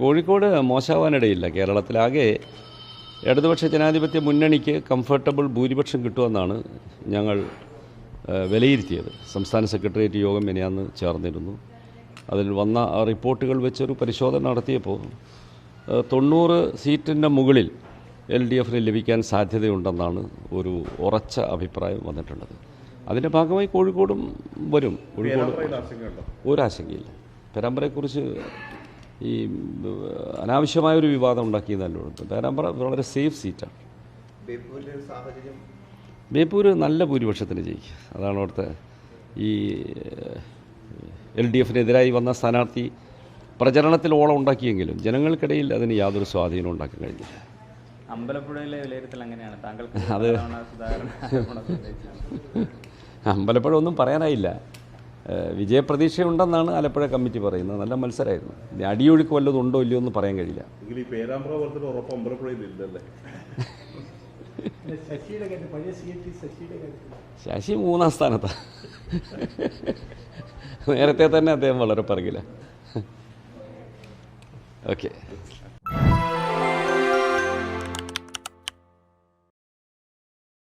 കോഴിക്കോട് മോശമാവാനിടയില്ല. കേരളത്തിലാകെ ഇടതുപക്ഷ ജനാധിപത്യ മുന്നണിക്ക് കംഫർട്ടബിൾ ഭൂരിപക്ഷം കിട്ടുമെന്നാണ് ഞങ്ങൾ വിലയിരുത്തിയത്. സംസ്ഥാന സെക്രട്ടേറിയറ്റ് യോഗം മിനിയാന്ന് ചേർന്നിരുന്നു. അതിൽ വന്ന റിപ്പോർട്ടുകൾ വെച്ചൊരു പരിശോധന നടത്തിയപ്പോൾ 90 സീറ്റിൻ്റെ മുകളിൽ LDFന് ലഭിക്കാൻ സാധ്യതയുണ്ടെന്നാണ് ഒരു ഉറച്ച അഭിപ്രായം വന്നിട്ടുള്ളത്. അതിൻ്റെ ഭാഗമായി കോഴിക്കോടും വരും. കോഴിക്കോട് ഒരാശങ്കയില്ല. പേരാമ്പ്രയെക്കുറിച്ച് ഈ അനാവശ്യമായൊരു വിവാദം ഉണ്ടാക്കിയതല്ലോ. പേരാമ്പ്ര വളരെ സേഫ് സീറ്റാണ്. ബേപ്പൂര് നല്ല ഭൂരിപക്ഷത്തിന് ജയിക്കും. അതാണ് അവിടുത്തെ ഈ LDFനെതിരായി വന്ന സ്ഥാനാർത്ഥി പ്രചരണത്തിൽ ഓളം ഉണ്ടാക്കിയെങ്കിലും ജനങ്ങൾക്കിടയിൽ അതിന് യാതൊരു സ്വാധീനം ഉണ്ടാക്കാൻ കഴിഞ്ഞില്ല. അമ്പലപ്പുഴയിലെ വിലയിരുത്തൽ എങ്ങനെയാണ് താങ്കൾക്ക്? അത് അമ്പലപ്പുഴ ഒന്നും പറയാനായില്ല. വിജയപ്രതീക്ഷയുണ്ടെന്നാണ് ആലപ്പുഴ കമ്മിറ്റി പറയുന്നത്. നല്ല മത്സരമായിരുന്നു. അടിയൊഴുക്ക് വല്ലതും ഉണ്ടോ ഇല്ലയോ എന്ന് പറയാൻ കഴിയില്ല. ശശി 3-ാം സ്ഥാനത്താണ്. നേരത്തെ തന്നെ അദ്ദേഹം വളരെ പറകില്ല. ഓക്കെ.